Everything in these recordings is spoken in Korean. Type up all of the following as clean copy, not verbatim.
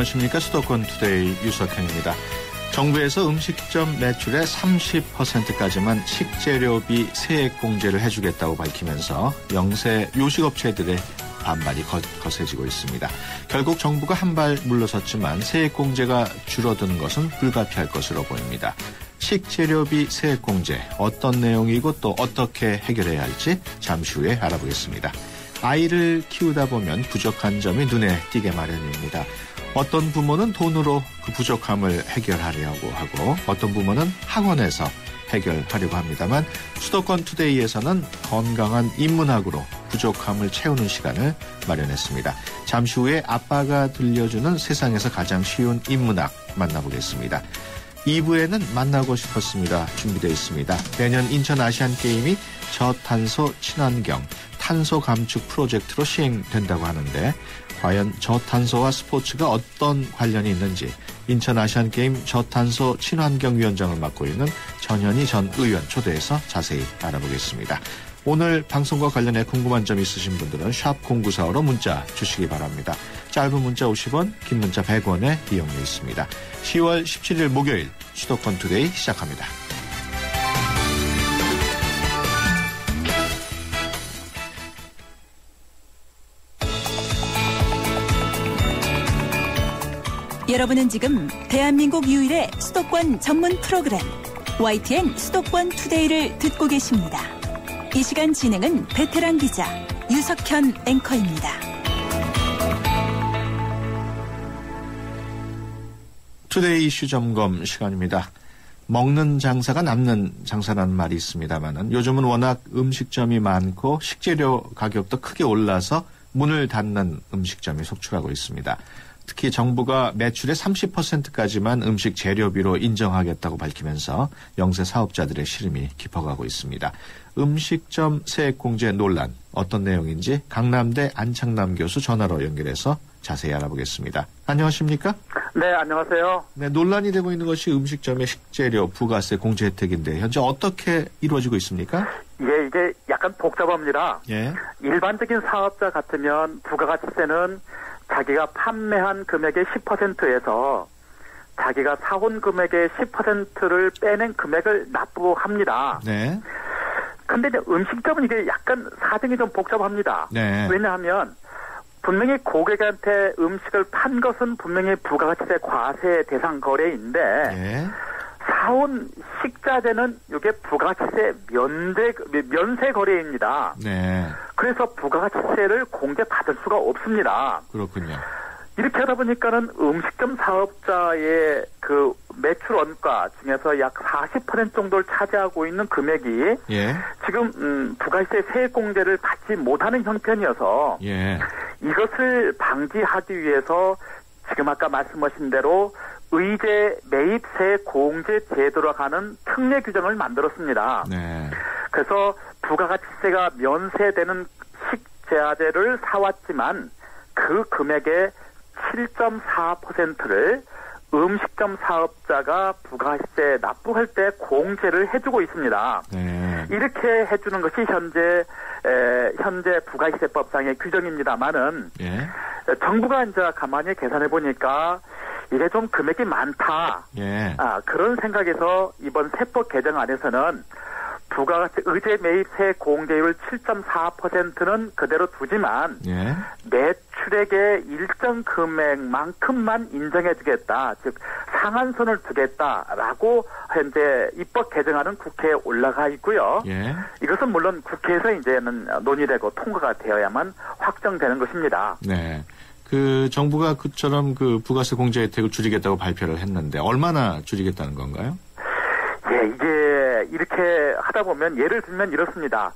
안녕하십니까. 수도권 투데이 유석현입니다. 정부에서 음식점 매출의 30%까지만 식재료비 세액공제를 해주겠다고 밝히면서 영세 요식업체들의 반발이 거세지고 있습니다. 결국 정부가 한 발 물러섰지만 세액공제가 줄어드는 것은 불가피할 것으로 보입니다. 식재료비 세액공제 어떤 내용이고 또 어떻게 해결해야 할지 잠시 후에 알아보겠습니다. 아이를 키우다 보면 부족한 점이 눈에 띄게 마련입니다. 어떤 부모는 돈으로 그 부족함을 해결하려고 하고 어떤 부모는 학원에서 해결하려고 합니다만 수도권 투데이에서는 건강한 인문학으로 부족함을 채우는 시간을 마련했습니다. 잠시 후에 아빠가 들려주는 세상에서 가장 쉬운 인문학 만나보겠습니다. 2부에는 만나고 싶었습니다. 준비되어 있습니다. 매년 인천 아시안게임이 저탄소 친환경 탄소 감축 프로젝트로 시행된다고 하는데 과연 저탄소와 스포츠가 어떤 관련이 있는지 인천 아시안게임 저탄소 친환경위원장을 맡고 있는 전현희 전 의원 초대해서 자세히 알아보겠습니다. 오늘 방송과 관련해 궁금한 점 있으신 분들은 샵 0945로 문자 주시기 바랍니다. 짧은 문자 50원, 긴 문자 100원의 이용료 있습니다. 10월 17일 목요일 수도권 투데이 시작합니다. 여러분은 지금 대한민국 유일의 수도권 전문 프로그램 YTN 수도권 투데이를 듣고 계십니다. 이 시간 진행은 베테랑 기자 유석현 앵커입니다. 투데이 이슈 점검 시간입니다. 먹는 장사가 남는 장사라는 말이 있습니다만 요즘은 워낙 음식점이 많고 식재료 가격도 크게 올라서 문을 닫는 음식점이 속출하고 있습니다. 특히 정부가 매출의 30%까지만 음식 재료비로 인정하겠다고 밝히면서 영세 사업자들의 시름이 깊어가고 있습니다. 음식점 세액공제 논란 어떤 내용인지 강남대 안창남 교수 전화로 연결해서 자세히 알아보겠습니다. 안녕하십니까? 네, 안녕하세요. 네, 논란이 되고 있는 것이 음식점의 식재료 부가세 공제 혜택인데 현재 어떻게 이루어지고 있습니까? 예, 이게 약간 복잡합니다. 예. 일반적인 사업자 같으면 부가가치세는 자기가 판매한 금액의 10%에서 자기가 사온 금액의 10%를 빼낸 금액을 납부합니다. 네. 근데 이제 음식점은 이게 약간 사정이 좀 복잡합니다. 네. 왜냐하면 분명히 고객한테 음식을 판 것은 분명히 부가가치세 과세 대상 거래인데 예. 사온 식자재는 이게 부가가치세 면세 거래입니다. 네. 그래서 부가가치세를 공제받을 수가 없습니다. 그렇군요. 이렇게 하다 보니까는 음식점 사업자의 그 매출 원가 중에서 약 40% 정도를 차지하고 있는 금액이 예. 지금 부가세 세액 공제를 받지 못하는 형편이어서 예. 이것을 방지하기 위해서 지금 아까 말씀하신 대로 의제 매입세 공제 제도로 가는 특례 규정을 만들었습니다. 네. 그래서 부가가치세가 면세되는 식재료를 사왔지만 그 금액의 7.4%를 음식점 사업자가 부가세 납부할 때 공제를 해주고 있습니다. 네. 이렇게 해주는 것이 현재 부가세법상의 규정입니다만은 예. 정부가 이제 가만히 계산해 보니까 이게 좀 금액이 많다. 예. 그런 생각에서 이번 세법 개정안에서는 부가가치 의제 매입세 공제율 7.4%는 그대로 두지만 예. 매출액의 일정 금액만큼만 인정해주겠다. 즉 상한선을 두겠다라고 현재 입법 개정안은 국회에 올라가 있고요. 예. 이것은 물론 국회에서 이제는 논의되고 통과가 되어야만 확정되는 것입니다. 네. 그 정부가 그처럼 그 부가세 공제 혜택을 줄이겠다고 발표를 했는데 얼마나 줄이겠다는 건가요? 예, 이게 이렇게 하다 보면 예를 들면 이렇습니다.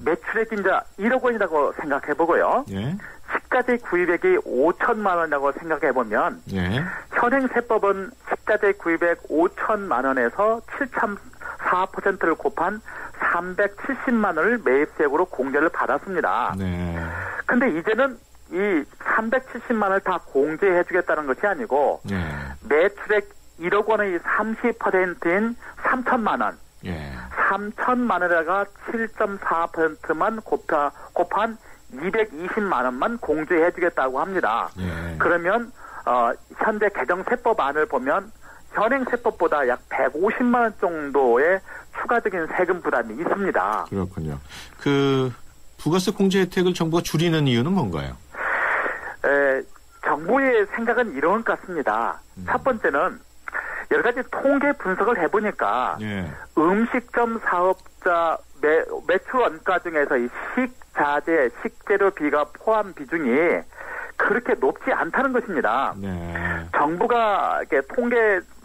매출액이 이제 1억 원이라고 생각해 보고요. 예. 식자재 구입액이 5천만 원이라고 생각해 보면 예. 현행 세법은 식자재 구입액 5천만 원에서 7.4%를 곱한 370만 원을 매입세액으로 공제를 받았습니다. 네. 근데 이제는 이 370만 원을 다 공제해 주겠다는 것이 아니고 예. 매출액 1억 원의 30%인 3천만 원. 예. 3천만 원에다가 7.4%만 곱한 220만 원만 공제해 주겠다고 합니다. 예. 그러면 현재 개정 세법안을 보면 현행 세법보다 약 150만 원 정도의 추가적인 세금 부담이 있습니다. 그렇군요. 그 부가세 공제 혜택을 정부가 줄이는 이유는 뭔가요? 정부의 생각은 이런 것 같습니다. 첫 번째는 여러 가지 통계 분석을 해보니까 예. 음식점 사업자 매출 원가 중에서 이 식자재, 식재료비가 포함 비중이 그렇게 높지 않다는 것입니다. 네. 정부가 이렇게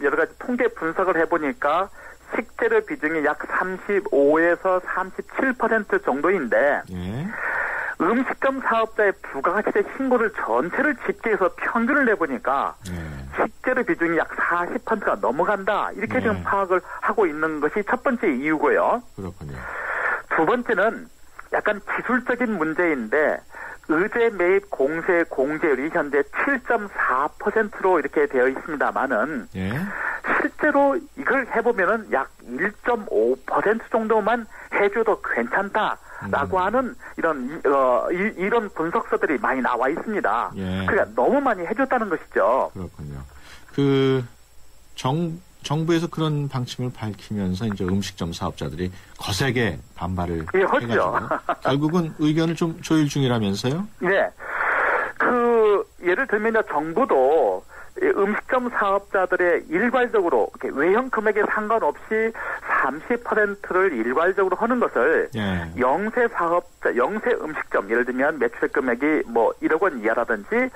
여러 가지 통계 분석을 해보니까 식재료 비중이 약 35에서 37% 정도인데 예. 음식점 사업자의 부가가치세 신고를 전체를 집계해서 평균을 내보니까 예. 식재료 비중이 약 40%가 넘어간다. 이렇게 네. 지금 파악을 하고 있는 것이 첫 번째 이유고요. 그렇군요. 두 번째는 약간 기술적인 문제인데 의제 매입 공세 공제율이 현재 7.4%로 이렇게 되어 있습니다만은 예. 실제로 이걸 해보면은 약 1.5% 정도만 해줘도 괜찮다라고 하는 이런 분석서들이 많이 나와 있습니다. 예. 그러니까 너무 많이 해줬다는 것이죠. 그렇군요. 정부에서 그런 방침을 밝히면서 이제 음식점 사업자들이 거세게 반발을 하죠. 결국은 의견을 좀 조율 중이라면서요? 네. 예를 들면 정부도 음식점 사업자들의 일괄적으로 외형 금액에 상관없이 30%를 일괄적으로 하는 것을 예. 영세 음식점 예를 들면 매출 금액이 뭐 1억 원 이하라든지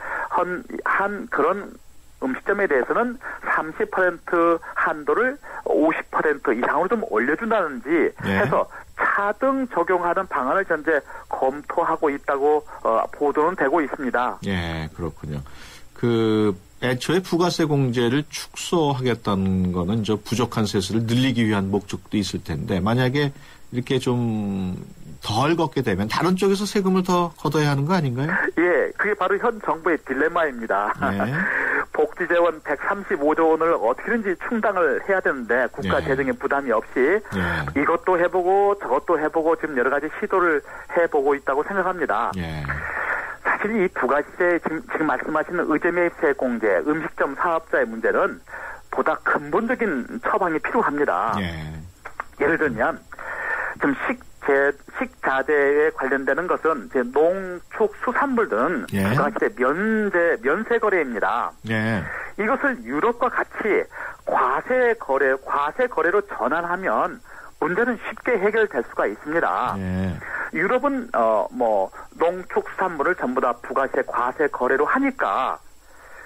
한 그런 음식점에 대해서는 30% 한도를 50% 이상으로 좀 올려준다든지 예. 해서 차등 적용하는 방안을 현재 검토하고 있다고 보도는 되고 있습니다. 예, 그렇군요. 애초에 부가세 공제를 축소하겠다는 거는 저 부족한 세수를 늘리기 위한 목적도 있을 텐데 만약에 이렇게 좀 덜 걷게 되면 다른 쪽에서 세금을 더 걷어야 하는 거 아닌가요? 예, 그게 바로 현 정부의 딜레마입니다. 예. 복지재원 135조 원을 어떻게든지 충당을 해야 되는데 국가 예. 재정에 부담이 없이 예. 이것도 해보고 저것도 해보고 지금 여러 가지 시도를 해보고 있다고 생각합니다. 예. 사실 이 부가세 지금 말씀하시는 의제매입세 공제, 음식점 사업자의 문제는 보다 근본적인 처방이 필요합니다. 예. 예를 들면 좀 식자재에 관련되는 것은 이제 농축수산물 등 예. 부가세 면세 거래입니다. 예. 이것을 유럽과 같이 과세 거래로 전환하면 문제는 쉽게 해결될 수가 있습니다. 예. 유럽은 농축수산물을 전부 다 부가세 과세 거래로 하니까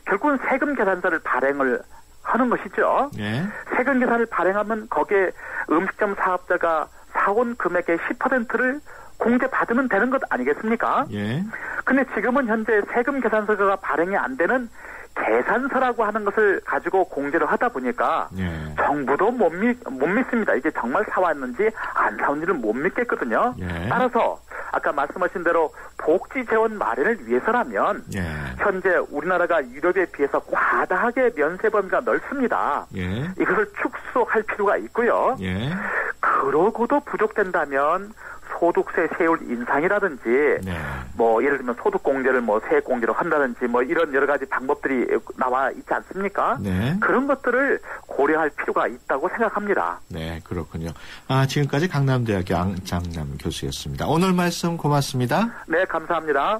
결국은 세금 계산서를 발행을 하는 것이죠. 예. 세금 계산을 발행하면 거기에 음식점 사업자가 사온 금액의 10%를 공제받으면 되는 것 아니겠습니까? 예. 근데 지금은 현재 세금 계산서가 발행이 안 되는 계산서라고 하는 것을 가지고 공제를 하다 보니까 예. 정부도 못 믿습니다. 이게 정말 사왔는지 안 사온지를 못 믿겠거든요. 예. 따라서 아까 말씀하신 대로 복지 재원 마련을 위해서라면 예. 현재 우리나라가 유럽에 비해서 과다하게 면세 범위가 넓습니다. 예. 이것을 축소할 필요가 있고요. 예. 그러고도 부족된다면 소득세 세율 인상이라든지 네. 예를 들면 소득 공제를 세액 공제로 한다든지 이런 여러 가지 방법들이 나와 있지 않습니까? 네. 그런 것들을 고려할 필요가 있다고 생각합니다. 네, 그렇군요. 지금까지 강남대학교 안장남 교수였습니다. 오늘 말씀 고맙습니다. 네, 감사합니다.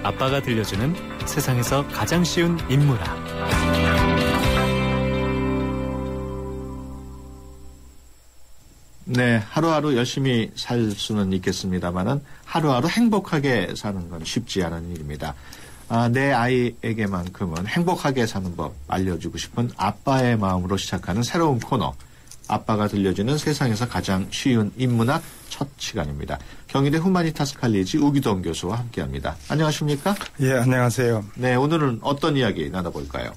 아빠가 들려주는 세상에서 가장 쉬운 인문학. 네, 하루하루 열심히 살 수는 있겠습니다만은 하루하루 행복하게 사는 건 쉽지 않은 일입니다. 내 아이에게만큼은 행복하게 사는 법 알려주고 싶은 아빠의 마음으로 시작하는 새로운 코너. 아빠가 들려주는 세상에서 가장 쉬운 인문학 첫 시간입니다. 경희대 후마니타스 칼리지 우기동 교수와 함께합니다. 안녕하십니까? 예, 안녕하세요. 네, 오늘은 어떤 이야기 나눠볼까요?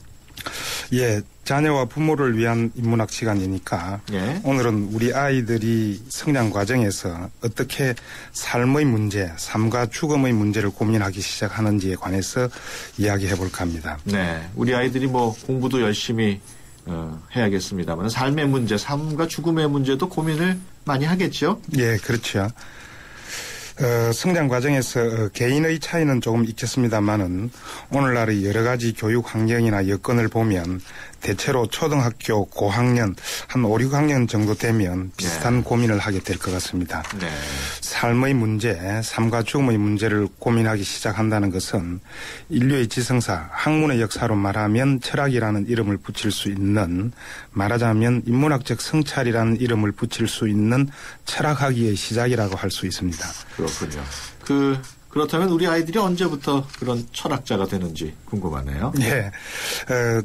예, 자녀와 부모를 위한 인문학 시간이니까 예. 오늘은 우리 아이들이 성장 과정에서 어떻게 삶의 문제, 삶과 죽음의 문제를 고민하기 시작하는지에 관해서 이야기해 볼까 합니다. 네, 우리 아이들이 공부도 열심히 해야겠습니다만 삶의 문제, 삶과 죽음의 문제도 고민을 많이 하겠죠? 예, 그렇죠. 성장 과정에서 개인의 차이는 조금 있겠습니다만은 오늘날의 여러 가지 교육 환경이나 여건을 보면 대체로 초등학교 고학년 한 5, 6학년 정도 되면 비슷한 고민을 하게 될 것 같습니다. 네. 삶의 문제, 삶과 죽음의 문제를 고민하기 시작한다는 것은 인류의 지성사, 학문의 역사로 말하면 철학이라는 이름을 붙일 수 있는, 말하자면 인문학적 성찰이라는 이름을 붙일 수 있는 철학학위의 시작이라고 할 수 있습니다. 그렇군요. 그렇다면 우리 아이들이 언제부터 그런 철학자가 되는지 궁금하네요. 예.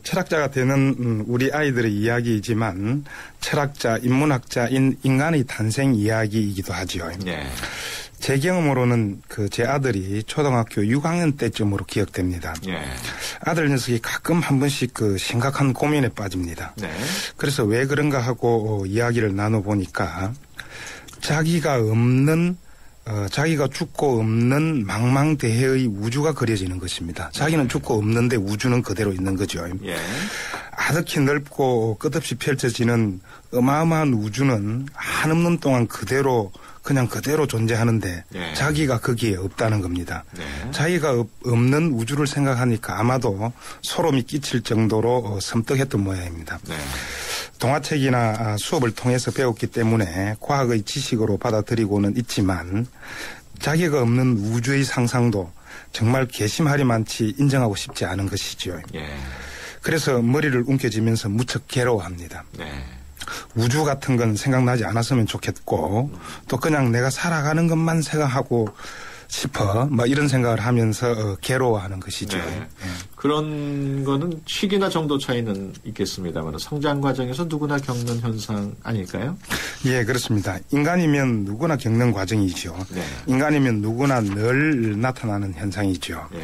철학자가 되는 우리 아이들의 이야기이지만 철학자, 인문학자인 인간의 탄생 이야기이기도 하지요. 네. 제 경험으로는 제 아들이 초등학교 6학년 때쯤으로 기억됩니다. 네. 아들 녀석이 가끔 한 번씩 심각한 고민에 빠집니다. 네. 그래서 왜 그런가 하고 이야기를 나눠보니까 자기가 죽고 없는 망망대해의 우주가 그려지는 것입니다. 자기는 죽고 없는데 우주는 그대로 있는 거죠. 예. 아득히 넓고 끝없이 펼쳐지는 어마어마한 우주는 한없는 동안 그대로 존재하는데 예. 자기가 거기에 없다는 겁니다. 네. 자기가 없는 우주를 생각하니까 아마도 소름이 끼칠 정도로 섬뜩했던 모양입니다. 네. 동화책이나 수업을 통해서 배웠기 때문에 과학의 지식으로 받아들이고는 있지만 자기가 없는 우주의 상상도 정말 괘씸하리만치 인정하고 싶지 않은 것이죠. 예. 그래서 머리를 움켜쥐면서 무척 괴로워합니다. 네. 우주 같은 건 생각나지 않았으면 좋겠고 또 그냥 내가 살아가는 것만 생각하고 싶어 이런 생각을 하면서 괴로워하는 것이죠. 네. 그런 거는 시기나 정도 차이는 있겠습니다만 성장 과정에서 누구나 겪는 현상 아닐까요? 예, 그렇습니다. 인간이면 누구나 겪는 과정이죠. 네. 인간이면 누구나 늘 나타나는 현상이죠. 네.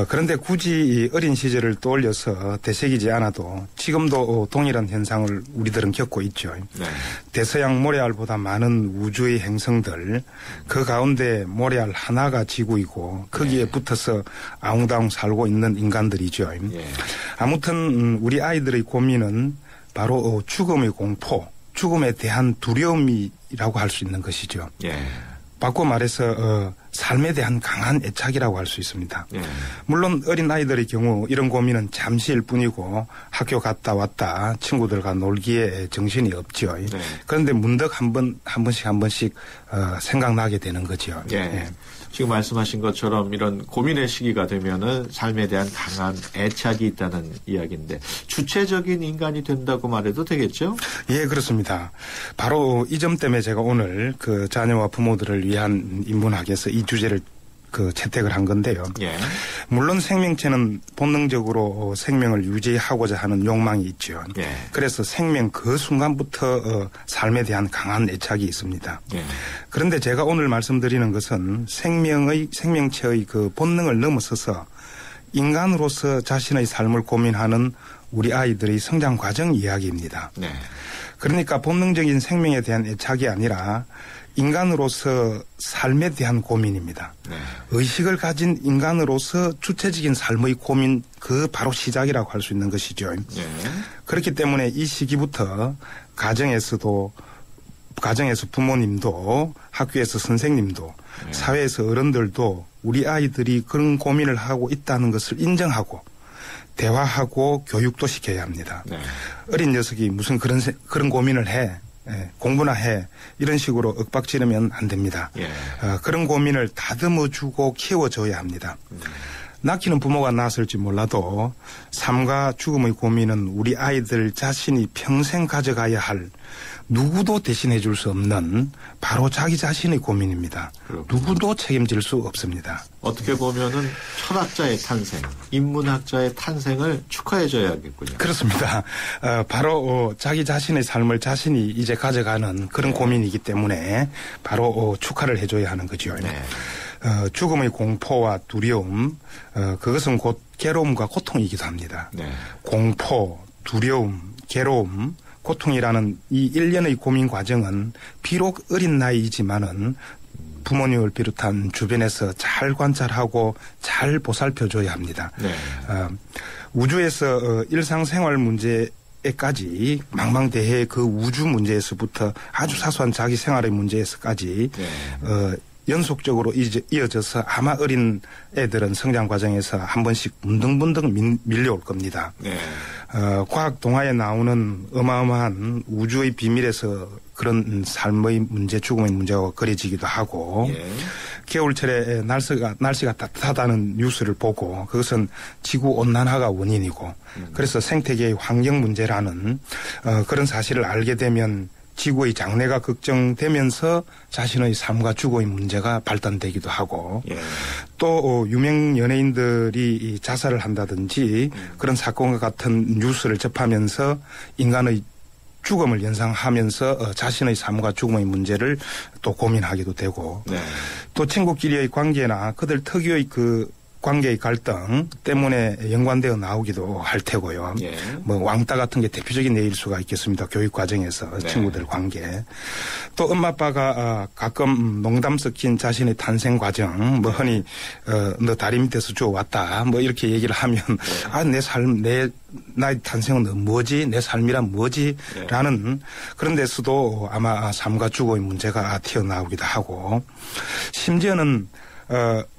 그런데 굳이 어린 시절을 떠올려서 되새기지 않아도 지금도 동일한 현상을 우리들은 겪고 있죠. 네. 대서양 모래알보다 많은 우주의 행성들, 그 가운데 모래알 하나가 지구이고 거기에 붙어서 아웅다웅 살고 있는 인간들이죠. 예. 아무튼 우리 아이들의 고민은 바로 죽음의 공포, 죽음에 대한 두려움이라고 할 수 있는 것이죠. 예. 바꿔 말해서 삶에 대한 강한 애착이라고 할 수 있습니다. 예. 물론 어린 아이들의 경우 이런 고민은 잠시일 뿐이고 학교 갔다 왔다 친구들과 놀기에 정신이 없죠. 네. 그런데 문득 한 번씩 생각나게 되는 거죠. 예. 예. 지금 말씀하신 것처럼 이런 고민의 시기가 되면은 삶에 대한 강한 애착이 있다는 이야기인데 주체적인 인간이 된다고 말해도 되겠죠? 예, 그렇습니다. 바로 이 점 때문에 제가 오늘 자녀와 부모들을 위한 인문학에서 이 주제를 채택을 한 건데요. 예. 물론 생명체는 본능적으로 생명을 유지하고자 하는 욕망이 있죠. 예. 그래서 생명 그 순간부터 삶에 대한 강한 애착이 있습니다. 예. 그런데 제가 오늘 말씀드리는 것은 생명체의 본능을 넘어서서 인간으로서 자신의 삶을 고민하는 우리 아이들의 성장 과정 이야기입니다. 네. 그러니까 본능적인 생명에 대한 애착이 아니라 인간으로서 삶에 대한 고민입니다. 네. 의식을 가진 인간으로서 주체적인 삶의 고민 바로 시작이라고 할 수 있는 것이죠. 네. 그렇기 때문에 이 시기부터 가정에서 부모님도 학교에서 선생님도 네. 사회에서 어른들도 우리 아이들이 그런 고민을 하고 있다는 것을 인정하고 대화하고 교육도 시켜야 합니다. 네. 어린 녀석이 무슨 그런 고민을 해. 공부나 해. 이런 식으로 윽박지르면 안 됩니다. 예. 그런 고민을 다듬어주고 키워줘야 합니다. 낳기는 부모가 낳았을지 몰라도 삶과 죽음의 고민은 우리 아이들 자신이 평생 가져가야 할 누구도 대신해 줄 수 없는 바로 자기 자신의 고민입니다. 그렇군요. 누구도 책임질 수 없습니다. 어떻게 보면은 철학자의 탄생, 인문학자의 탄생을 축하해줘야겠군요. 그렇습니다. 바로 자기 자신의 삶을 자신이 이제 가져가는 그런 고민이기 때문에 바로 축하를 해줘야 하는 거죠. 네. 죽음의 공포와 두려움, 그것은 곧 괴로움과 고통이기도 합니다. 네. 공포, 두려움, 괴로움, 고통이라는 이 일련의 고민 과정은 비록 어린 나이이지만은 부모님을 비롯한 주변에서 잘 관찰하고 잘 보살펴줘야 합니다. 네. 우주에서 일상생활 문제에 문제에까지 망망대해 그 우주 문제에서부터 아주 사소한 자기 생활의 문제에서까지 연속적으로 이어져서 아마 어린 애들은 성장 과정에서 한 번씩 문득문득 밀려올 겁니다. 네. 과학 동화에 나오는 어마어마한 우주의 비밀에서 그런 삶의 문제, 죽음의 문제가 그려지기도 하고 겨울철에 날씨가 따뜻하다는 뉴스를 보고 그것은 지구 온난화가 원인이고 그래서 생태계의 환경 문제라는 그런 사실을 알게 되면 지구의 장래가 걱정되면서 자신의 삶과 죽음의 문제가 발단되기도 하고 또 유명 연예인들이 자살을 한다든지 그런 사건과 같은 뉴스를 접하면서 인간의 죽음을 연상하면서 자신의 삶과 죽음의 문제를 또 고민하기도 되고 또 친구끼리의 관계나 그들 특유의 그 관계의 갈등 때문에 연관되어 나오기도 할 테고요. 뭐 왕따 같은 게 대표적인 예일 수가 있겠습니다. 교육 과정에서 친구들 관계. 또 엄마 아빠가 가끔 농담 섞인 자신의 탄생 과정, 뭐 흔히 너 다리 밑에서 주워왔다, 뭐 이렇게 얘기를 하면 내 삶, 나의 탄생은 뭐지? 내 삶이란 뭐지? 라는 그런 데서도 아마 삶과 죽음의 문제가 튀어나오기도 하고 심지어는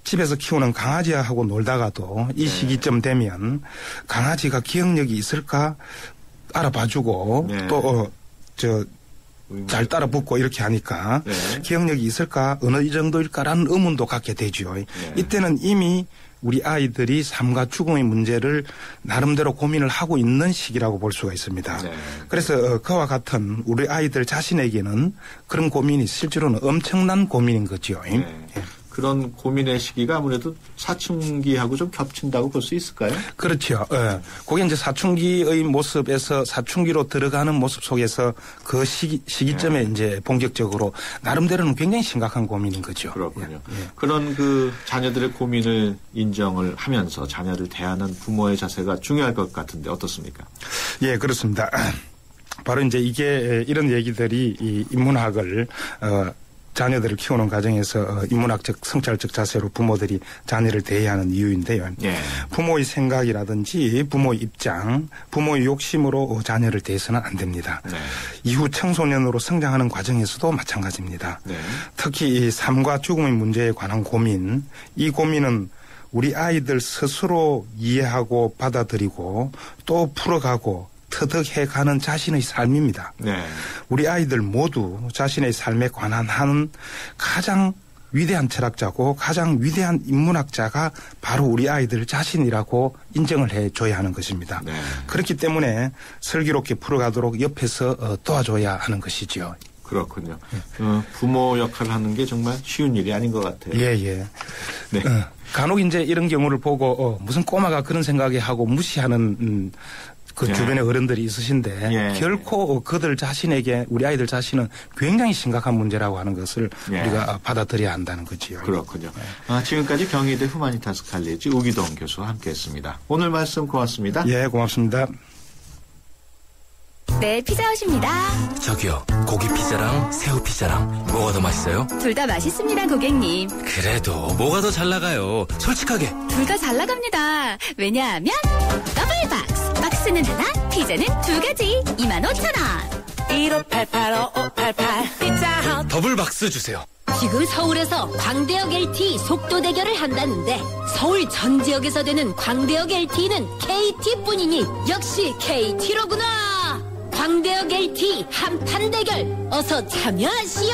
집에서 키우는 강아지하고 놀다가도 이 시기쯤 되면 강아지가 기억력이 있을까 알아봐주고 또 잘 따라 붙고 이렇게 하니까 기억력이 있을까 어느 정도일까라는 의문도 갖게 되죠. 이때는 이미 우리 아이들이 삶과 죽음의 문제를 나름대로 고민을 하고 있는 시기라고 볼 수가 있습니다. 그래서 그와 같은 우리 아이들 자신에게는 그런 고민이 실제로는 엄청난 고민인 거죠. 그런 고민의 시기가 아무래도 사춘기하고 좀 겹친다고 볼 수 있을까요? 그렇죠. 그게 이제 사춘기의 모습에서 사춘기로 들어가는 모습 속에서 그 시기점에 이제 본격적으로 나름대로는 굉장히 심각한 고민인 거죠. 그렇군요. 그런 그 자녀들의 고민을 인정을 하면서 자녀를 대하는 부모의 자세가 중요할 것 같은데 어떻습니까? 예, 그렇습니다. 바로 이제 이게 이런 얘기들이 이 인문학을 자녀들을 키우는 과정에서 인문학적 성찰적 자세로 부모들이 자녀를 대해야 하는 이유인데요. 부모의 생각이라든지 부모의 입장, 부모의 욕심으로 자녀를 대해서는 안 됩니다. 이후 청소년으로 성장하는 과정에서도 마찬가지입니다. 특히 이 삶과 죽음의 문제에 관한 고민, 이 고민은 우리 아이들 스스로 이해하고 받아들이고 또 풀어가고 터득해가는 자신의 삶입니다. 우리 아이들 모두 자신의 삶에 관한 한 가장 위대한 철학자고 가장 위대한 인문학자가 바로 우리 아이들 자신이라고 인정을 해줘야 하는 것입니다. 그렇기 때문에 슬기롭게 풀어가도록 옆에서 도와줘야 하는 것이지요. 그렇군요. 부모 역할을 하는 게 정말 쉬운 일이 아닌 것 같아요. 간혹 이제 이런 경우를 보고 무슨 꼬마가 그런 생각에 하고 무시하는 그 주변에 어른들이 있으신데 결코 그들 자신에게 우리 아이들 자신은 굉장히 심각한 문제라고 하는 것을 우리가 받아들여야 한다는 거지요. 그렇군요. 지금까지 경희대 후마니타스 칼리지 우기동 교수와 함께했습니다. 오늘 말씀 고맙습니다. 예, 고맙습니다. 네, 피자헛입니다. 저기요, 고기 피자랑 새우 피자랑 뭐가 더 맛있어요? 둘 다 맛있습니다, 고객님. 그래도 뭐가 더 잘 나가요? 솔직하게. 둘 다 잘 나갑니다. 왜냐하면 더블 박스. 박스는 하나, 피자는 두 가지. 25,000원. 1588-5588 피자헛. 더블 박스 주세요. 지금 서울에서 광대역 LTE 속도 대결을 한다는데 서울 전 지역에서 되는 광대역 LTE는 KT뿐이니 역시 KT로구나. 광대역 LTE 한판 대결 어서 참여하시오.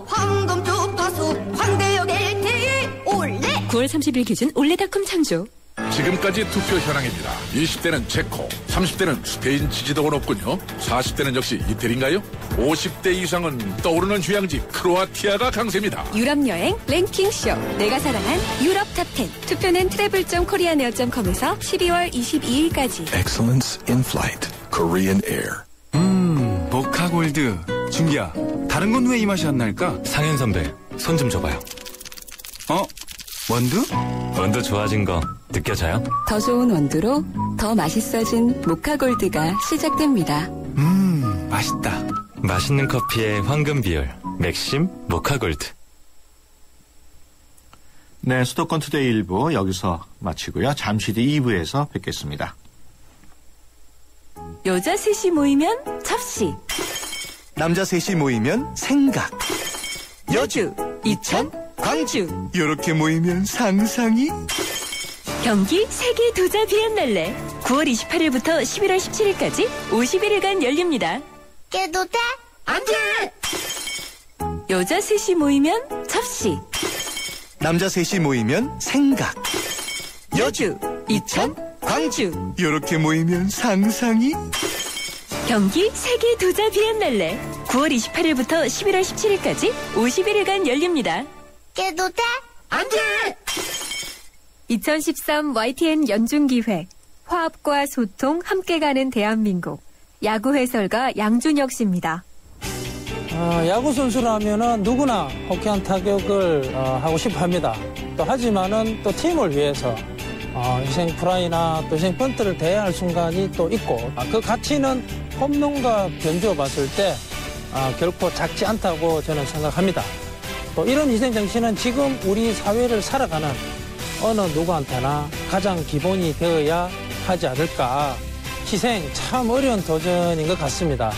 황금 주파수 광대역 LTE 올레. 9월 30일 기준 올레닷컴 창조. 지금까지 투표 현황입니다. 20대는 체코, 30대는 스페인 지지도가 높군요. 40대는 역시 이태리인가요? 50대 이상은 떠오르는 휴양지 크로아티아가 강세입니다. 유럽여행 랭킹쇼 내가 사랑한 유럽 탑10 투표는 travel.koreaneer.com에서 12월 22일까지. Excellence in flight. Korean Air. 모카골드. 준기야, 다른 건 왜 이 맛이 안 날까? 상현 선배, 손 좀 줘봐요. 원두? 원두 좋아진 거 느껴져요? 더 좋은 원두로 더 맛있어진 모카골드가 시작됩니다. 맛있다. 맛있는 커피의 황금 비율 맥심 모카골드. 네, 수도권 투데이 1부 여기서 마치고요. 잠시 뒤 2부에서 뵙겠습니다. 여자 셋이 모이면 접시. 남자 셋이 모이면 생각. 여주, 이천, 광주. 요렇게 모이면 상상이. 경기 세계 도자 비엔날레 9월 28일부터 11월 17일까지 51일간 열립니다. 깨도 돼? 안 돼! 여자 셋이 모이면 접시. 남자 셋이 모이면 생각. 여주, 이천, 광주. 요렇게 모이면 상상이. 경기 세계 도자 비엔날레 9월 28일부터 11월 17일까지 51일간 열립니다. 깨도 돼? 안 돼! 2013 YTN 연중기획 화합과 소통 함께 가는 대한민국 야구 해설가 양준혁 씨입니다. 야구 선수라면은 누구나 호쾌한 타격을 하고 싶어 합니다. 또 하지만은 또 팀을 위해서 희생 플라이나 또 희생 번트를 대해야 할 순간이 또 있고 그 가치는 홈런과 변주어 봤을 때 결코 작지 않다고 저는 생각합니다. 또 이런 희생 정신은 지금 우리 사회를 살아가는 어느 누구한테나 가장 기본이 되어야 하지 않을까. 희생 참 어려운 도전인 것 같습니다.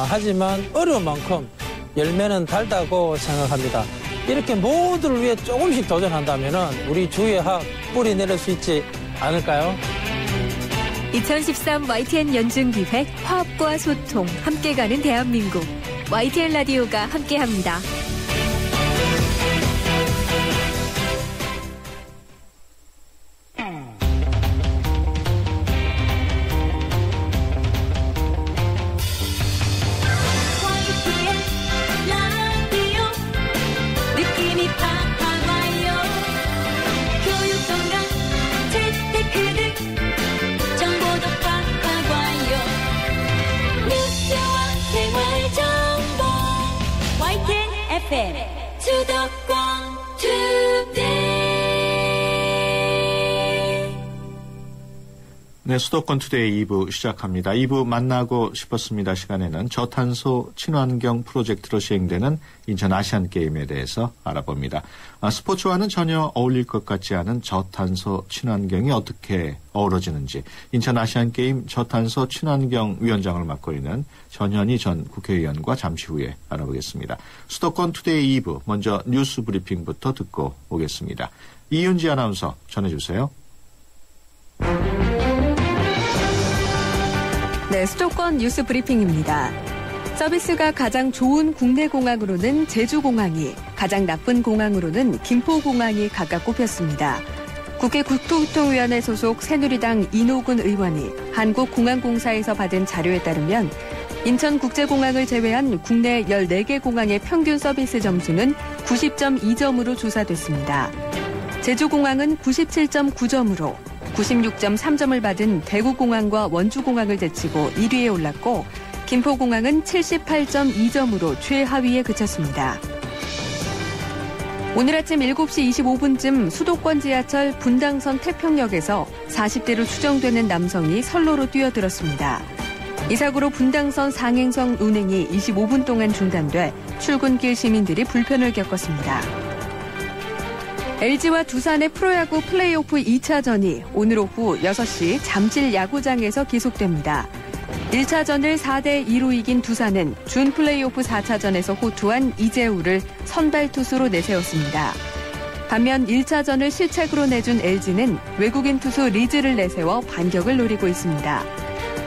하지만 어려운 만큼 열매는 달다고 생각합니다. 이렇게 모두를 위해 조금씩 도전한다면 우리 주위에 화합 뿌리 내릴 수 있지 않을까요? 2013 YTN 연중기획 화합과 소통 함께 가는 대한민국 YTN 라디오가 함께합니다. 수도권 투데이. 네, 수도권 투데이 2부 시작합니다. 2부 만나고 싶었습니다 시간에는 저탄소 친환경 프로젝트로 시행되는 인천 아시안게임에 대해서 알아봅니다. 스포츠와는 전혀 어울릴 것 같지 않은 저탄소 친환경이 어떻게 어우러지는지 인천 아시안게임 저탄소 친환경 위원장을 맡고 있는 전현희 전 국회의원과 잠시 후에 알아보겠습니다. 수도권 투데이 2부 먼저 뉴스 브리핑부터 듣고 오겠습니다. 이윤지 아나운서 전해주세요. 네, 수도권 뉴스 브리핑입니다. 서비스가 가장 좋은 국내 공항으로는 제주공항이, 가장 나쁜 공항으로는 김포공항이 각각 꼽혔습니다. 국회 국토교통위원회 소속 새누리당 이노근 의원이 한국공항공사에서 받은 자료에 따르면 인천국제공항을 제외한 국내 14개 공항의 평균 서비스 점수는 90.2점으로 조사됐습니다. 제주공항은 97.9점으로 96.3점을 받은 대구공항과 원주공항을 제치고 1위에 올랐고 김포공항은 78.2점으로 최하위에 그쳤습니다. 오늘 아침 7시 25분쯤 수도권 지하철 분당선 태평역에서 40대로 추정되는 남성이 선로로 뛰어들었습니다. 이 사고로 분당선 상행선 운행이 25분 동안 중단돼 출근길 시민들이 불편을 겪었습니다. LG와 두산의 프로야구 플레이오프 2차전이 오늘 오후 6시 잠실 야구장에서 계속됩니다. 1차전을 4대2로 이긴 두산은 준 플레이오프 4차전에서 호투한 이재우를 선발 투수로 내세웠습니다. 반면 1차전을 실책으로 내준 LG는 외국인 투수 리즈를 내세워 반격을 노리고 있습니다.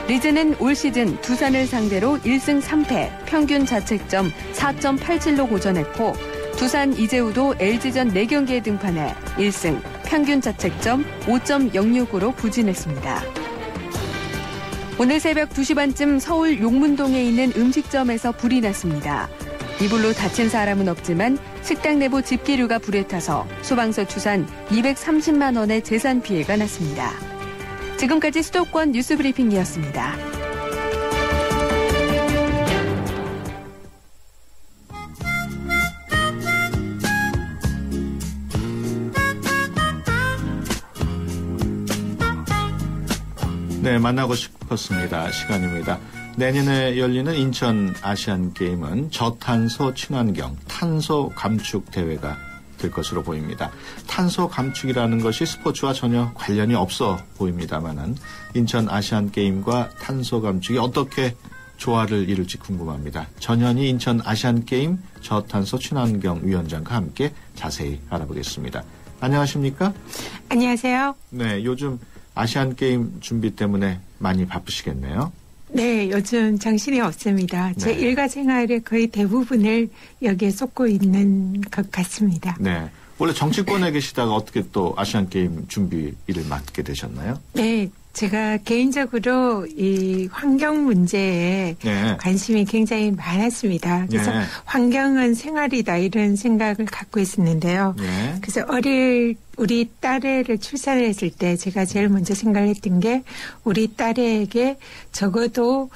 리즈는 올 시즌 두산을 상대로 1승 3패, 평균 자책점 4.87로 고전했고 두산 이재우도 LG전 4경기에 등판해 1승, 평균 자책점 5.06으로 부진했습니다. 오늘 새벽 2시 반쯤 서울 용문동에 있는 음식점에서 불이 났습니다. 이 불로 다친 사람은 없지만 식당 내부 집기류가 불에 타서 소방서 추산 230만 원의 재산 피해가 났습니다. 지금까지 수도권 뉴스 브리핑이었습니다. 네, 만나고 싶었습니다 시간입니다. 내년에 열리는 인천 아시안게임은 저탄소 친환경 탄소 감축 대회가 될 것으로 보입니다. 탄소 감축이라는 것이 스포츠와 전혀 관련이 없어 보입니다만은 인천 아시안게임과 탄소 감축이 어떻게 조화를 이룰지 궁금합니다. 전현희 인천 아시안게임 저탄소 친환경 위원장과 함께 자세히 알아보겠습니다. 안녕하십니까? 안녕하세요. 네, 요즘 아시안게임 준비 때문에 많이 바쁘시겠네요. 네, 요즘 정신이 없습니다. 제 일과 생활의 거의 대부분을 여기에 쏟고 있는 것 같습니다. 네. 원래 정치권에 계시다가 어떻게 또 아시안게임 준비 일을 맡게 되셨나요? 네. 제가 개인적으로 이 환경 문제에 관심이 굉장히 많았습니다. 그래서 환경은 생활이다 이런 생각을 갖고 있었는데요. 그래서 우리 딸애를 출산했을 때 제가 제일 먼저 생각했던 게 우리 딸에게 적어도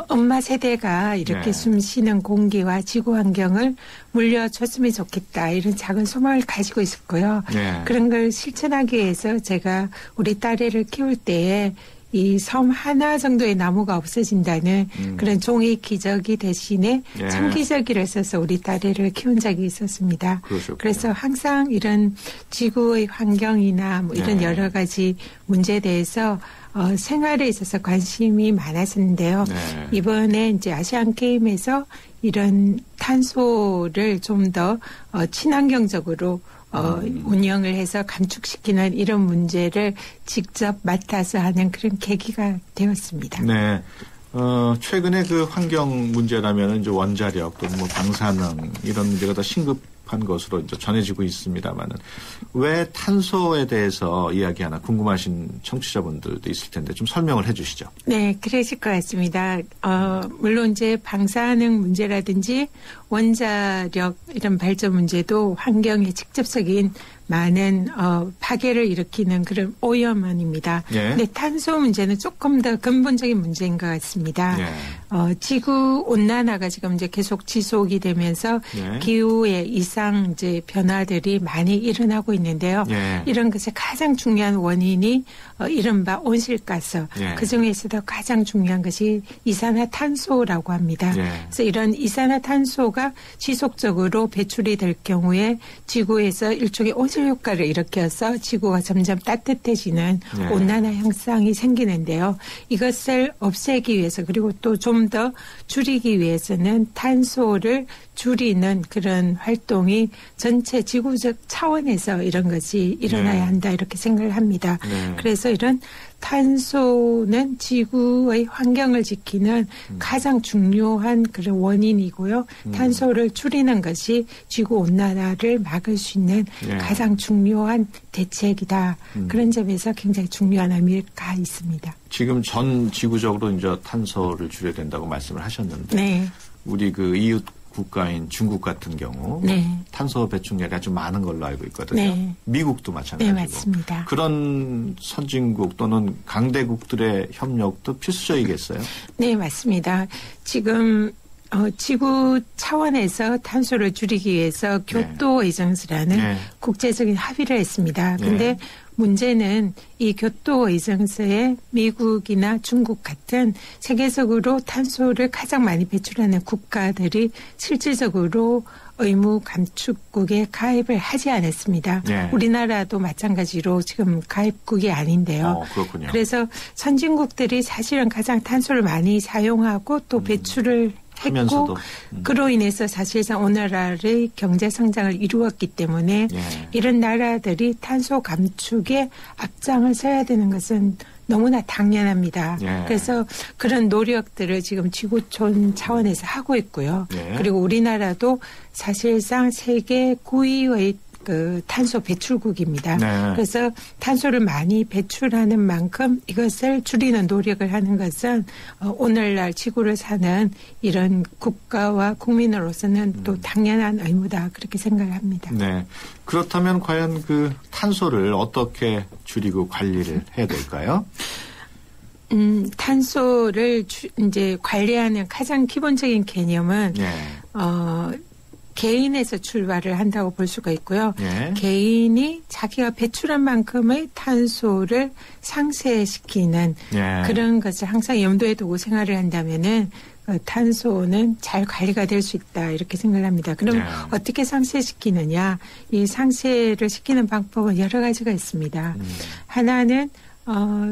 엄마 세대가 이렇게 숨 쉬는 공기와 지구 환경을 물려줬으면 좋겠다. 이런 작은 소망을 가지고 있었고요. 그런 걸 실천하기 위해서 제가 우리 딸애를 키울 때에 이 섬 하나 정도의 나무가 없어진다는 그런 종이 기저귀 대신에 청기저귀를 써서 우리 딸애를 키운 적이 있었습니다. 그러셨군요. 그래서 항상 이런 지구의 환경이나 뭐 이런 여러 가지 문제에 대해서 생활에 있어서 관심이 많았는데요. 이번에 이제 아시안 게임에서 이런 탄소를 좀 더 친환경적으로 운영을 해서 감축시키는 이런 문제를 직접 맡아서 하는 그런 계기가 되었습니다. 네. 최근에 그 환경 문제라면 이제 원자력 또 뭐 방사능 이런 문제가 더 심급한 것으로 이제 전해지고 있습니다만은 왜 탄소에 대해서 이야기하나 궁금하신 청취자분들도 있을 텐데 좀 설명을 해주시죠. 네, 그러실 것 같습니다. 물론 이제 방사능 문제라든지 원자력 이런 발전 문제도 환경에 직접적인 많은 파괴를 일으키는 그런 오염원입니다. 근데 탄소 문제는 조금 더 근본적인 문제인 것 같습니다. 지구 온난화가 지금 이제 계속 지속이 되면서 기후의 이상 이제 변화들이 많이 일어나고 있는데요. 이런 것의 가장 중요한 원인이 이른바 온실가스. 그 중에서도 가장 중요한 것이 이산화탄소라고 합니다. 그래서 이런 이산화탄소가 지속적으로 배출이 될 경우에 지구에서 일종의 온실 효과를 일으켜서 지구가 점점 따뜻해지는 온난화 현상이 생기는데요. 이것을 없애기 위해서 그리고 또 좀 더 줄이기 위해서는 탄소를 줄이는 그런 활동이 전체 지구적 차원에서 이런 것이 일어나야 한다 이렇게 생각을 합니다. 그래서 이런 탄소는 지구의 환경을 지키는 가장 중요한 그런 원인이고요. 탄소를 줄이는 것이 지구 온난화를 막을 수 있는 가장 중요한 대책이다. 그런 점에서 굉장히 중요한 의미가 있습니다. 지금 전 지구적으로 이제 탄소를 줄여야 된다고 말씀을 하셨는데 우리 그 이웃 국가인 중국 같은 경우 탄소 배출량이 아주 많은 걸로 알고 있거든요. 미국도 마찬가지고. 네, 맞습니다. 그런 선진국 또는 강대국들의 협력도 필수적이겠어요? 네, 맞습니다. 지금 지구 차원에서 탄소를 줄이기 위해서 교토 의정서라는 국제적인 합의를 했습니다. 그런데 문제는 이 교토 의정서에 미국이나 중국 같은 세계적으로 탄소를 가장 많이 배출하는 국가들이 실질적으로 의무 감축국에 가입을 하지 않았습니다. 우리나라도 마찬가지로 지금 가입국이 아닌데요. 그렇군요. 그래서 선진국들이 사실은 가장 탄소를 많이 사용하고 또 배출을 했고 그로 인해서 사실상 오늘날의 경제 성장을 이루었기 때문에 이런 나라들이 탄소 감축에 앞장을 서야 되는 것은 너무나 당연합니다. 그래서 그런 노력들을 지금 지구촌 차원에서 하고 있고요. 그리고 우리나라도 사실상 세계 9위의 그 탄소 배출국입니다. 그래서 탄소를 많이 배출하는 만큼 이것을 줄이는 노력을 하는 것은 오늘날 지구를 사는 이런 국가와 국민으로서는 또 당연한 의무다 그렇게 생각을 합니다. 네. 그렇다면 과연 그 탄소를 어떻게 줄이고 관리를 해야 될까요? 탄소를 이제 관리하는 가장 기본적인 개념은 개인에서 출발을 한다고 볼 수가 있고요. 개인이 자기가 배출한 만큼의 탄소를 상쇄시키는 그런 것을 항상 염두에 두고 생활을 한다면은 탄소는 잘 관리가 될 수 있다 이렇게 생각을 합니다. 그럼 어떻게 상쇄시키느냐? 이 상쇄를 시키는 방법은 여러 가지가 있습니다. 하나는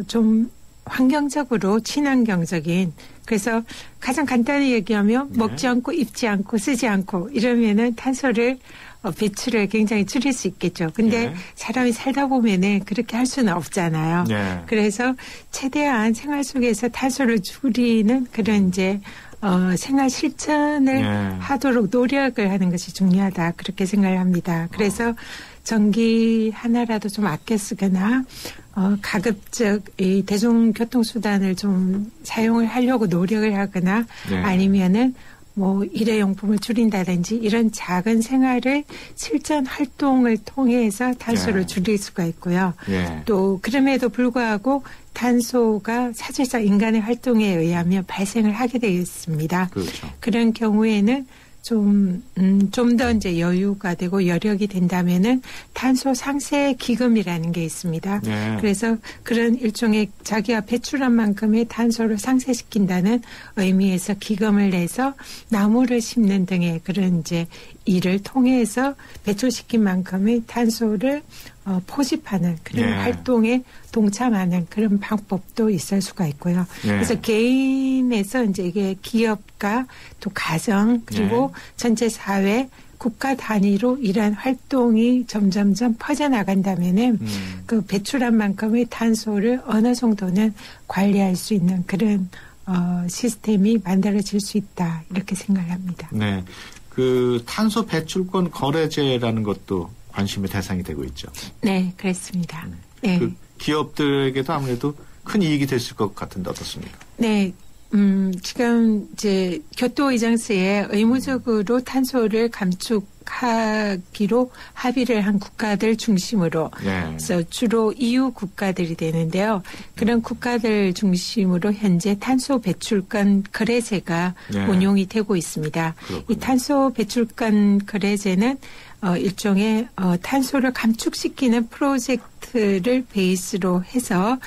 좀 환경적으로 친환경적인 그래서 가장 간단히 얘기하면 먹지 않고 입지 않고 쓰지 않고 이러면은 탄소를 배출을 굉장히 줄일 수 있겠죠. 근데 사람이 살다 보면은 그렇게 할 수는 없잖아요. 그래서 최대한 생활 속에서 탄소를 줄이는 그런 이제 생활 실천을 하도록 노력을 하는 것이 중요하다 그렇게 생각을 합니다. 그래서 전기 하나라도 좀 아껴 쓰거나 가급적 이 대중교통수단을 좀 사용을 하려고 노력을 하거나 아니면은 뭐 일회용품을 줄인다든지 이런 작은 생활을 실전 활동을 통해서 탄소를 줄일 수가 있고요. 또 그럼에도 불구하고 탄소가 사실상 인간의 활동에 의하면 발생을 하게 되어 있습니다. 그렇죠. 그런 경우에는 좀 더 이제 여유가 되고 여력이 된다면은 탄소 상쇄 기금이라는 게 있습니다. 그래서 그런 일종의 자기가 배출한 만큼의 탄소를 상쇄시킨다는 의미에서 기금을 내서 나무를 심는 등의 그런 이제 일을 통해서 배출시킨 만큼의 탄소를 포집하는 그런 활동에 동참하는 그런 방법도 있을 수가 있고요. 그래서 개인에서 이제 이게 기업가 또 가정 그리고 전체 사회 국가 단위로 이러한 활동이 점점점 퍼져나간다면은 그 배출한 만큼의 탄소를 어느 정도는 관리할 수 있는 그런 시스템이 만들어질 수 있다 이렇게 생각을 합니다. 네, 그 탄소 배출권 거래제라는 것도 관심의 대상이 되고 있죠. 네, 그렇습니다. 네. 그 기업들에게도 아무래도 큰 이익이 됐을 것 같은데 어떻습니까? 네. 지금 이제 교토의장서에 의무적으로 탄소를 감축하기로 합의를 한 국가들 중심으로 그래서 주로 EU 국가들이 되는데요. 그런 국가들 중심으로 현재 탄소 배출권 거래제가 운용이 되고 있습니다. 그렇군요. 이 탄소 배출권 거래제는 일종의 탄소를 감축시키는 프로젝트를 베이스로 해서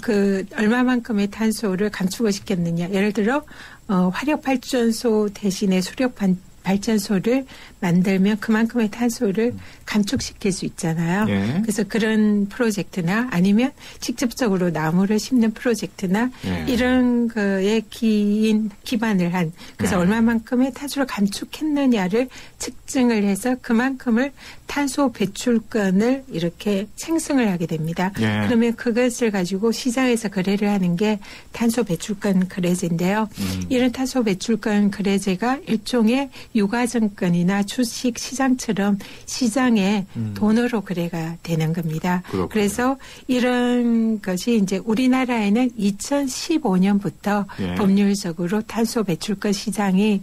그 얼마만큼의 탄소를 감축을 시켰느냐. 예를 들어 화력발전소 대신에 수력발전소를 만들면 그만큼의 탄소를 감축시킬 수 있잖아요. 그래서 그런 프로젝트나 아니면 직접적으로 나무를 심는 프로젝트나 이런 거에 기반을 한 그래서 얼마만큼의 탄소를 감축했느냐를 측정을 해서 그만큼을 탄소 배출권을 이렇게 생성을 하게 됩니다. 그러면 그것을 가지고 시장에서 거래를 하는 게 탄소 배출권 거래제인데요. 이런 탄소 배출권 거래제가 일종의 유가증권이나 주식 시장처럼 시장에 돈으로 거래가 되는 겁니다. 그렇군요. 그래서 이런 것이 이제 우리나라에는 2015년부터 법률적으로 탄소 배출권 시장이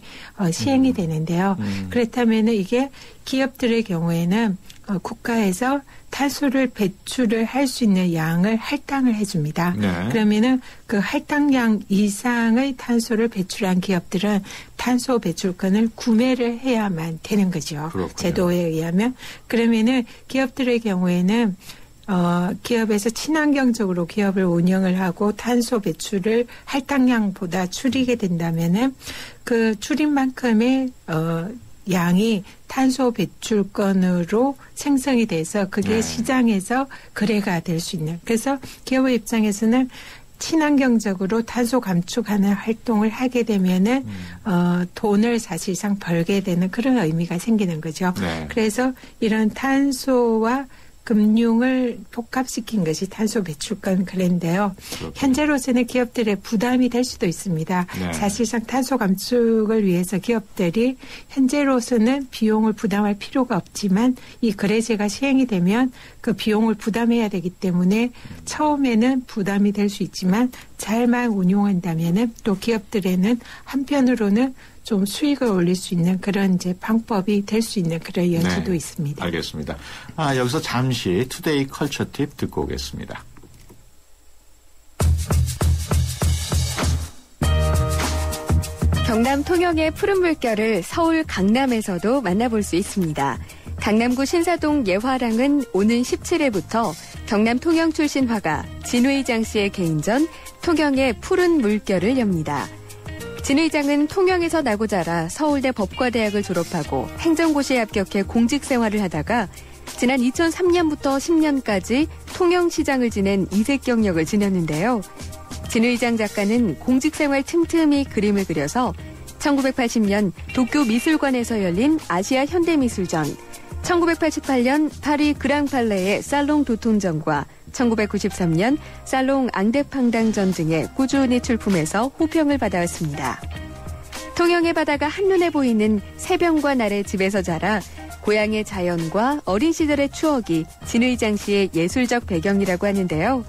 시행이 되는데요. 그렇다면 이게 기업들의 경우에는 국가에서 탄소를 배출을 할 수 있는 양을 할당을 해줍니다. 그러면은 그 할당량 이상의 탄소를 배출한 기업들은 탄소 배출권을 구매를 해야만 되는 거죠. 그렇군요. 제도에 의하면. 그러면은 기업들의 경우에는 기업에서 친환경적으로 기업을 운영을 하고 탄소 배출을 할당량보다 줄이게 된다면은 그 줄인 만큼의 양이 탄소 배출권으로 생성이 돼서 그게 시장에서 거래가 될 수 있는. 그래서 기업의 입장에서는 친환경적으로 탄소 감축하는 활동을 하게 되면은 돈을 사실상 벌게 되는 그런 의미가 생기는 거죠. 그래서 이런 탄소와 금융을 복합시킨 것이 탄소 배출권 거래인데요. 현재로서는 기업들의 부담이 될 수도 있습니다. 사실상 탄소 감축을 위해서 기업들이 현재로서는 비용을 부담할 필요가 없지만 이 거래제가 시행이 되면 그 비용을 부담해야 되기 때문에 처음에는 부담이 될 수 있지만 잘만 운용한다면은 또 기업들에는 한편으로는 좀 수익을 올릴 수 있는 그런 이제 방법이 될 수 있는 그런 여지도 있습니다. 알겠습니다. 여기서 잠시 투데이 컬처 팁 듣고 오겠습니다. 경남 통영의 푸른 물결을 서울 강남에서도 만나볼 수 있습니다. 강남구 신사동 예화랑은 오는 17일부터 경남 통영 출신 화가 진우이장 씨의 개인전 통영의 푸른 물결을 엽니다. 진 의장은 통영에서 나고 자라 서울대 법과대학을 졸업하고 행정고시에 합격해 공직생활을 하다가 지난 2003년부터 10년까지 통영시장을 지낸 이색 경력을 지녔는데요. 진 의장 작가는 공직생활 틈틈이 그림을 그려서 1980년 도쿄 미술관에서 열린 아시아 현대미술전, 1988년 파리 그랑팔레의 살롱 도톤전과 1993년 살롱 앙데팡당전 등에 꾸준히 출품해서 호평을 받아왔습니다. 통영의 바다가 한눈에 보이는 새벽과 날의 집에서 자라 고향의 자연과 어린 시절의 추억이 진 의장 씨의 예술적 배경이라고 하는데요.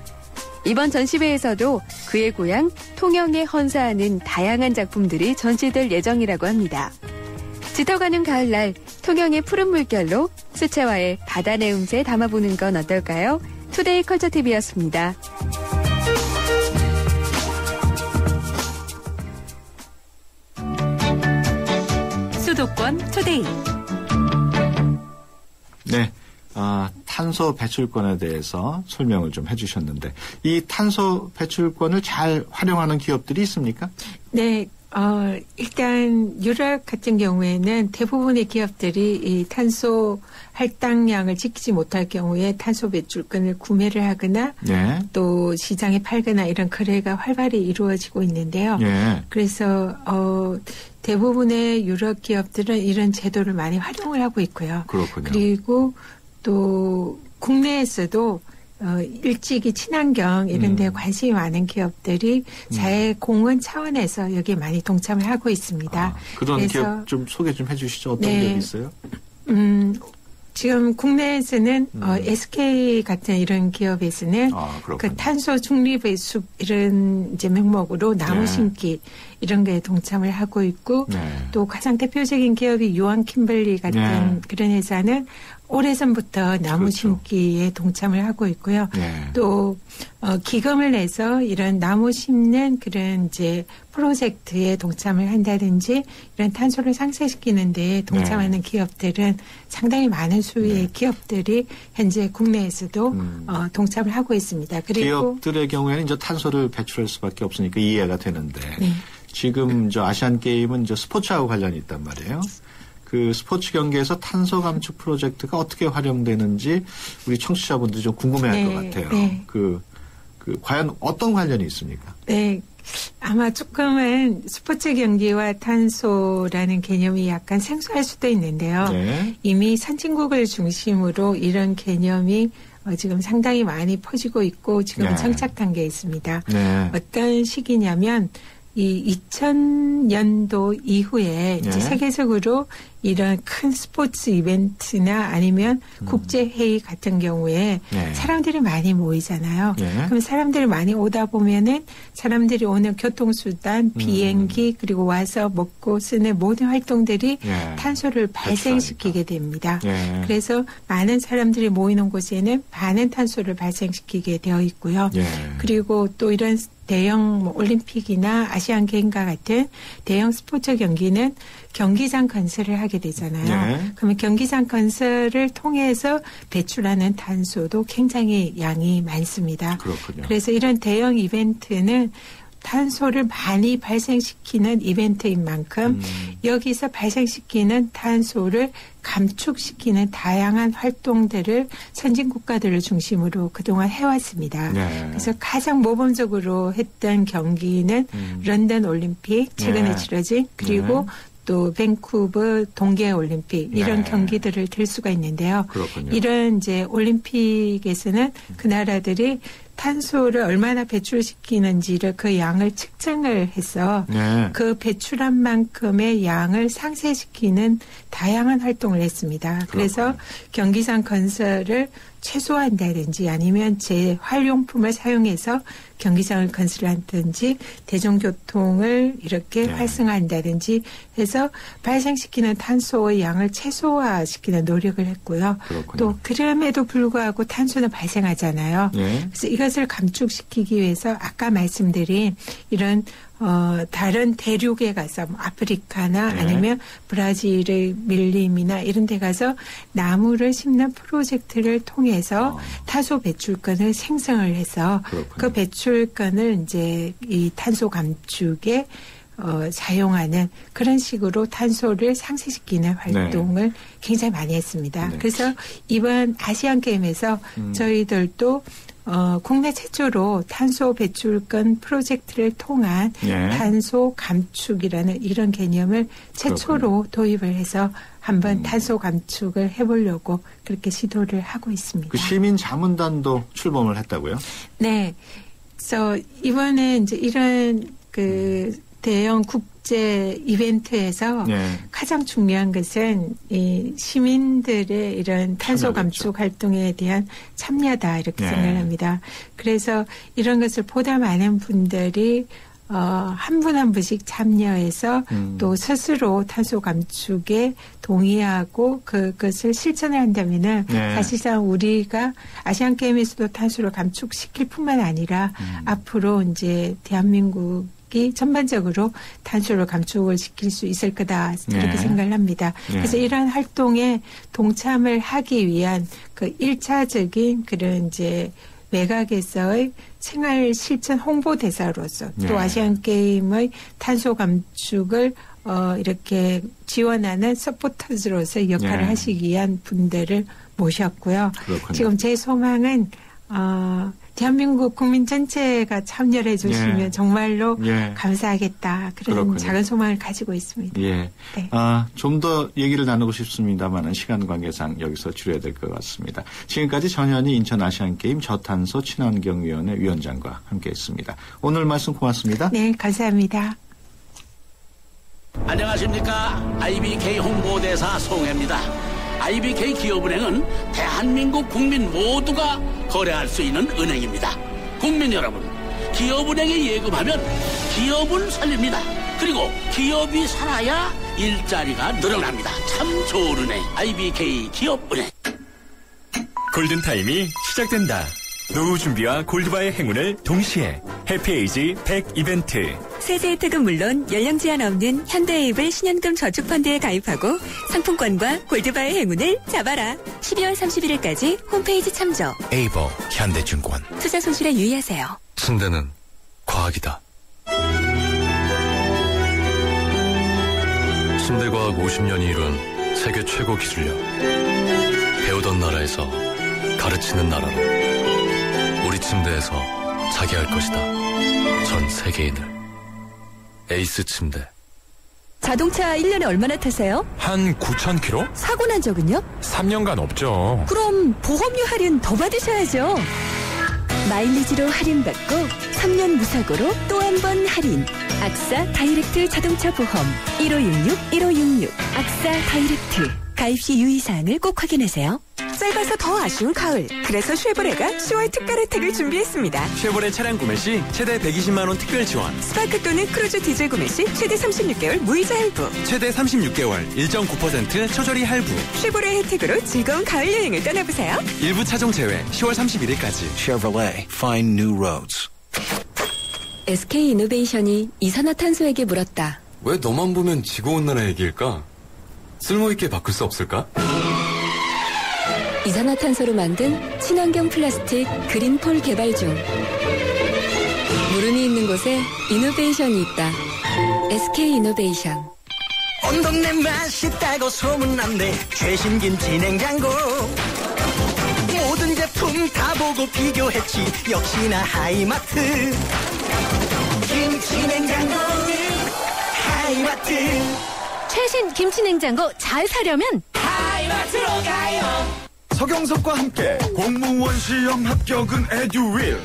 이번 전시회에서도 그의 고향 통영에 헌사하는 다양한 작품들이 전시될 예정이라고 합니다. 짙어가는 가을날 통영의 푸른 물결로 수채화의 바다 내음새 담아보는 건 어떨까요? 투데이 컬처TV였습니다. 수도권 투데이. 네. 탄소 배출권에 대해서 설명을 좀 해주셨는데 이 탄소 배출권을 잘 활용하는 기업들이 있습니까? 네. 일단 유럽 같은 경우에는 대부분의 기업들이 이 탄소 할당량을 지키지 못할 경우에 탄소 배출권을 구매를 하거나 네. 또 시장에 팔거나 이런 거래가 활발히 이루어지고 있는데요. 네. 그래서 대부분의 유럽 기업들은 이런 제도를 많이 활용을 하고 있고요. 그렇군요. 그리고 또 국내에서도 일찍이 친환경 이런 데 관심이 많은 기업들이 자해공헌 차원에서 여기에 많이 동참을 하고 있습니다. 그런 그래서 기업 좀 소개 좀 해주시죠. 어떤 네. 기업이 있어요? 지금 국내에서는 SK 같은 이런 기업에서는 그 탄소 중립의 숲 이런 이제 명목으로 나무 네. 심기 이런 거에 동참을 하고 있고 네. 또 가장 대표적인 기업이 유한 킴벌리 같은 네. 그런 회사는 오래전부터 나무 그렇죠. 심기에 동참을 하고 있고요. 네. 또 기금을 내서 이런 나무 심는 그런 이제 프로젝트에 동참을 한다든지 이런 탄소를 상쇄시키는 데 동참하는 기업들은 상당히 많은 수의 기업들이 현재 국내에서도 동참을 하고 있습니다. 그리고 기업들의 경우에는 이제 탄소를 배출할 수밖에 없으니까 이해가 되는데 네. 지금 저 아시안 게임은 이제 스포츠하고 관련이 있단 말이에요. 그 스포츠 경기에서 탄소 감축 프로젝트가 어떻게 활용되는지 우리 청취자분들이 좀 궁금해할 것 같아요. 네. 그 과연 어떤 관련이 있습니까? 네. 아마 조금은 스포츠 경기와 탄소라는 개념이 약간 생소할 수도 있는데요. 네. 이미 선진국을 중심으로 이런 개념이 지금 상당히 많이 퍼지고 있고 지금 네. 정착 단계에 있습니다. 네. 어떤 시기냐면 이 2000년도 이후에 이제 네. 세계적으로 이런 큰 스포츠 이벤트나 아니면 국제회의 같은 경우에 네. 사람들이 많이 모이잖아요. 네. 그럼 사람들이 많이 오다 보면은 사람들이 오는 교통수단, 비행기 그리고 와서 먹고 쓰는 모든 활동들이 네. 탄소를 발생시키게 됩니다. 네. 그래서 많은 사람들이 모이는 곳에는 많은 탄소를 발생시키게 되어 있고요. 네. 그리고 또 이런 대형 올림픽이나 아시안 게임과 같은 대형 스포츠 경기는 경기장 건설을 하게 되잖아요. 네. 그러면 경기장 건설을 통해서 배출하는 탄소도 굉장히 양이 많습니다. 그렇군요. 그래서 이런 대형 이벤트는 탄소를 많이 발생시키는 이벤트인 만큼 여기서 발생시키는 탄소를 감축시키는 다양한 활동들을 선진국가들을 중심으로 그동안 해왔습니다. 네. 그래서 가장 모범적으로 했던 경기는 런던 올림픽 최근에 네. 치러진 그리고 또 밴쿠버 동계올림픽 이런 네. 경기들을 들 수가 있는데요. 그렇군요. 이런 이제 올림픽에서는 그 나라들이 탄소를 얼마나 배출시키는지를 그 양을 측정을 해서 네. 그 배출한 만큼의 양을 상쇄시키는 다양한 활동을 했습니다. 그래서 경기장 건설을 최소화한다든지 아니면 재활용품을 사용해서 경기장을 건설한다든지 대중교통을 이렇게 활성화한다든지 해서 발생시키는 탄소의 양을 최소화시키는 노력을 했고요. 그렇군요. 또 그럼에도 불구하고 탄소는 발생하잖아요. 네. 그래서 이것을 감축시키기 위해서 아까 말씀드린 이런 다른 대륙에 가서 뭐 아프리카나 네. 아니면 브라질의 밀림이나 이런 데 가서 나무를 심는 프로젝트를 통해서 탄소 배출권을 생성을 해서 그렇군요. 그 배출권을 이제 이 탄소 감축에 사용하는 그런 식으로 탄소를 상쇄시키는 활동을 굉장히 많이 했습니다. 그래서 이번 아시안 게임에서 저희들도 국내 최초로 탄소 배출권 프로젝트를 통한 탄소 감축이라는 이런 개념을 최초로 도입을 해서 한번 탄소 감축을 해보려고 그렇게 시도를 하고 있습니다. 그 시민 자문단도 출범을 했다고요? 네. 그래서 이번에 이제 이런 그 대형 국제 이벤트에서 가장 중요한 것은 이 시민들의 이런 탄소 감축 활동에 대한 참여다 이렇게 생각을 합니다. 그래서 이런 것을 보다 많은 분들이 한 분 한 분씩 참여해서 또 스스로 탄소 감축에 동의하고 그것을 실천을 한다면은 사실상 우리가 아시안 게임에서도 탄소를 감축시킬 뿐만 아니라 앞으로 이제 대한민국이 전반적으로 탄소를 감축을 시킬 수 있을 거다 그렇게 생각을 합니다. 그래서 이러한 활동에 동참을 하기 위한 그 1차적인 그런 이제 외곽에서의 생활 실천 홍보대사로서 또 아시안 게임의 탄소 감축을 이렇게 지원하는 서포터즈로서 역할을 하시기 위한 분들을 모셨고요. 그렇군요. 지금 제 소망은 대한민국 국민 전체가 참여를 해주시면 정말로 감사하겠다. 그런 그렇군요. 작은 소망을 가지고 있습니다. 네. 좀 더 얘기를 나누고 싶습니다만 시간 관계상 여기서 줄여야 될 것 같습니다. 지금까지 전현희 인천아시안게임 저탄소 친환경위원회 위원장과 함께했습니다. 오늘 말씀 고맙습니다. 네, 감사합니다. 안녕하십니까. IBK 홍보대사 송혜입니다. IBK 기업은행은 대한민국 국민 모두가 거래할 수 있는 은행입니다. 국민 여러분, 기업은행에 예금하면 기업을 살립니다. 그리고 기업이 살아야 일자리가 늘어납니다. 참 좋은 은행, IBK 기업은행. 골든타임이 시작된다. 노후 준비와 골드바의 행운을 동시에 해피에이지 100 이벤트. 세제 혜택은 물론 연령 제한 없는 현대에이블 신연금 저축펀드에 가입하고 상품권과 골드바의 행운을 잡아라. 12월 31일까지 홈페이지 참조. 에이블 현대증권. 투자 손실에 유의하세요. 침대는 과학이다. 침대과학 50년이 이룬 세계 최고 기술력. 배우던 나라에서 가르치는 나라로. 우리 침대에서 자기 할 것이다. 전 세계인을. 에이스 침대. 자동차 1년에 얼마나 타세요? 한 9,000km? 사고 난 적은요? 3년간 없죠. 그럼 보험료 할인 더 받으셔야죠. 마일리지로 할인받고 3년 무사고로 또 한 번 할인. 악사 다이렉트 자동차 보험 1566-1566 악사 다이렉트. 가입 시 유의사항을 꼭 확인하세요. 짧아서 더 아쉬운 가을. 그래서 쉐보레가 10월 특별 혜택을 준비했습니다. 쉐보레 차량 구매 시 최대 120만 원 특별 지원. 스파크 또는 크루즈 디젤 구매 시 최대 36개월 무이자 할부. 최대 36개월 1.9% 초저리 할부. 쉐보레 혜택으로 즐거운 가을 여행을 떠나보세요. 일부 차종 제외 10월 31일까지. Chevrolet, find new roads. SK 이노베이션이 이산화탄소에게 물었다. 왜 너만 보면 지구온난화 얘기일까? 쓸모있게 바꿀 수 없을까? 이산화탄소로 만든 친환경 플라스틱 그린폴 개발 중. 물음이 있는 곳에 이노베이션이 있다. SK 이노베이션. 온 동네 맛있다고 소문난데 최신 김치 냉장고. 모든 제품 다 보고 비교했지. 역시나 하이마트. 김치 냉장고는 하이마트. 최신 김치 냉장고 잘 사려면 하이마트로 가요. 서경석과 함께 공무원 시험 합격은 에듀윌.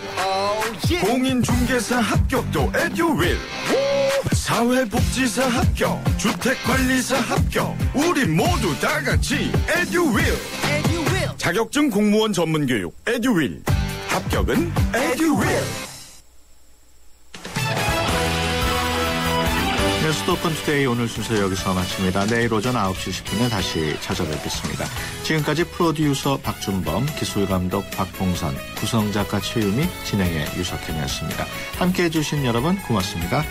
공인중개사 합격도 에듀윌. 사회복지사 합격, 주택관리사 합격. 우리 모두 다 같이 에듀윌. 자격증 공무원 전문교육 에듀윌. 합격은 에듀윌. 네, 수도권 투데이 오늘 순서 여기서 마칩니다. 내일 오전 9시 10분에 다시 찾아뵙겠습니다. 지금까지 프로듀서 박준범, 기술감독 박봉선, 구성작가 최유미, 진행의 유석현이었습니다. 함께해 주신 여러분 고맙습니다.